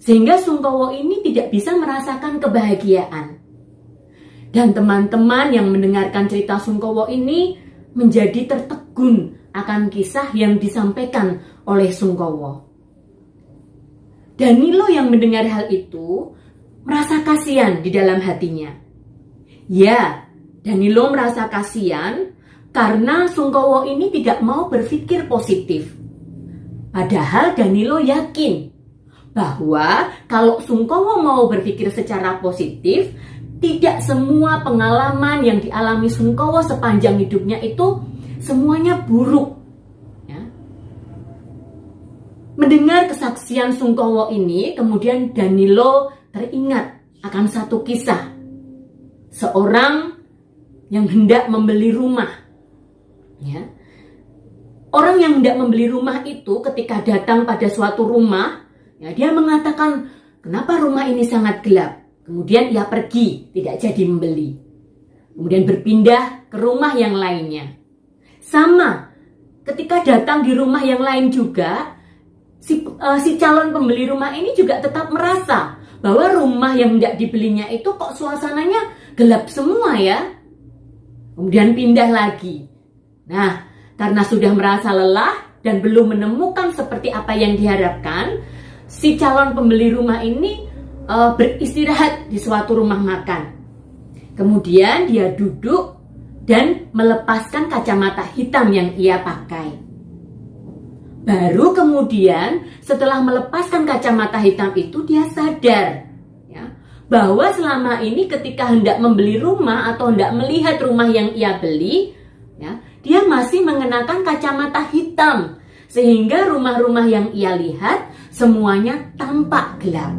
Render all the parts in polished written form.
Sehingga Sungkowo ini tidak bisa merasakan kebahagiaan. Dan teman-teman yang mendengarkan cerita Sungkowo ini menjadi tertegun akan kisah yang disampaikan oleh Sungkowo. Danilo yang mendengar hal itu merasa kasihan di dalam hatinya. Ya, Danilo merasa kasihan karena Sungkowo ini tidak mau berpikir positif. Padahal Danilo yakin bahwa kalau Sungkowo mau berpikir secara positif, tidak semua pengalaman yang dialami Sungkowo sepanjang hidupnya itu semuanya buruk. Ya. Mendengar kesaksian Sungkowo ini, kemudian Danilo teringat akan satu kisah. Seorang yang hendak membeli rumah. Ya. Orang yang hendak membeli rumah itu ketika datang pada suatu rumah, ya, dia mengatakan, kenapa rumah ini sangat gelap? Kemudian ia pergi, tidak jadi membeli. Kemudian berpindah ke rumah yang lainnya. Sama, ketika datang di rumah yang lain juga, si calon pembeli rumah ini juga tetap merasa bahwa rumah yang hendak dibelinya itu kok suasananya gelap semua ya. Kemudian pindah lagi. Nah, karena sudah merasa lelah dan belum menemukan seperti apa yang diharapkan, si calon pembeli rumah ini beristirahat di suatu rumah makan. Kemudian dia duduk dan melepaskan kacamata hitam yang ia pakai. Baru kemudian setelah melepaskan kacamata hitam itu dia sadar ya, bahwa selama ini ketika hendak membeli rumah atau hendak melihat rumah yang ia beli, ya, dia masih mengenakan kacamata hitam, sehingga rumah-rumah yang ia lihat semuanya tampak gelap.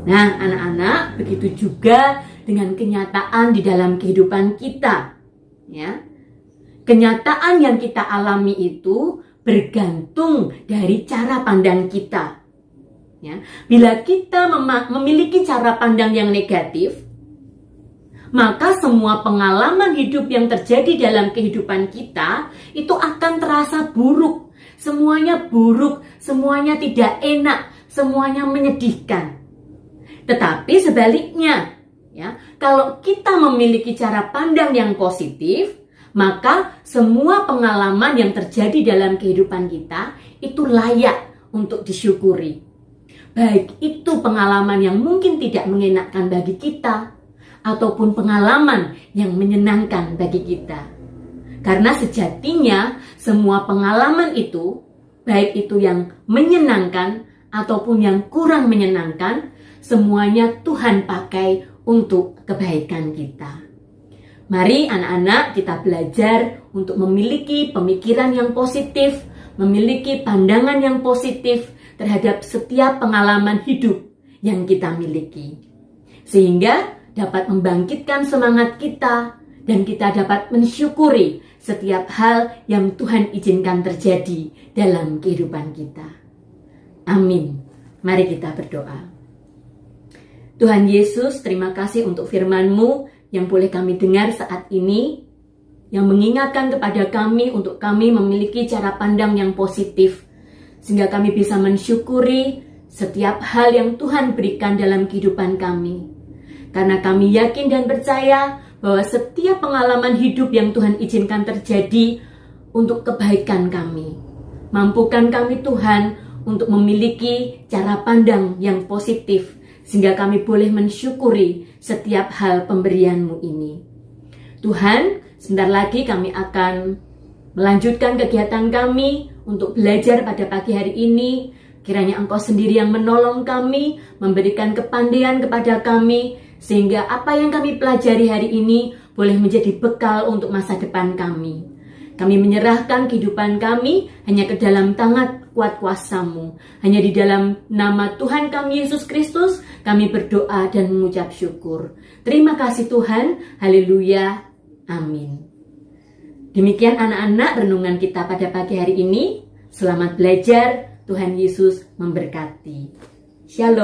Nah, anak-anak, begitu juga dengan kenyataan di dalam kehidupan kita. Ya. Kenyataan yang kita alami itu bergantung dari cara pandang kita. Ya. Bila kita memiliki cara pandang yang negatif, maka semua pengalaman hidup yang terjadi dalam kehidupan kita itu akan terasa buruk. Semuanya buruk, semuanya tidak enak, semuanya menyedihkan. Tetapi sebaliknya, ya, kalau kita memiliki cara pandang yang positif, maka semua pengalaman yang terjadi dalam kehidupan kita itu layak untuk disyukuri. Baik itu pengalaman yang mungkin tidak mengenakan bagi kita, ataupun pengalaman yang menyenangkan bagi kita. Karena sejatinya semua pengalaman itu, baik itu yang menyenangkan ataupun yang kurang menyenangkan, semuanya Tuhan pakai untuk kebaikan kita. Mari anak-anak kita belajar untuk memiliki pemikiran yang positif, memiliki pandangan yang positif terhadap setiap pengalaman hidup yang kita miliki. Sehingga dapat membangkitkan semangat kita dan kita dapat mensyukuri setiap hal yang Tuhan izinkan terjadi dalam kehidupan kita. Amin. Mari kita berdoa. Tuhan Yesus, terima kasih untuk firman-Mu yang boleh kami dengar saat ini, yang mengingatkan kepada kami untuk kami memiliki cara pandang yang positif, sehingga kami bisa mensyukuri setiap hal yang Tuhan berikan dalam kehidupan kami. Karena kami yakin dan percaya bahwa setiap pengalaman hidup yang Tuhan izinkan terjadi untuk kebaikan kami. Mampukan kami Tuhan untuk memiliki cara pandang yang positif, sehingga kami boleh mensyukuri setiap hal pemberian-Mu ini. Tuhan, sebentar lagi kami akan melanjutkan kegiatan kami untuk belajar pada pagi hari ini. Kiranya Engkau sendiri yang menolong kami, memberikan kepandaian kepada kami, sehingga apa yang kami pelajari hari ini boleh menjadi bekal untuk masa depan kami. Kami menyerahkan kehidupan kami hanya ke dalam tangan kuat kuasa-Mu. Hanya di dalam nama Tuhan kami Yesus Kristus, kami berdoa dan mengucap syukur. Terima kasih Tuhan. Haleluya. Amin. Demikian anak-anak renungan kita pada pagi hari ini. Selamat belajar. Tuhan Yesus memberkati. Shalom.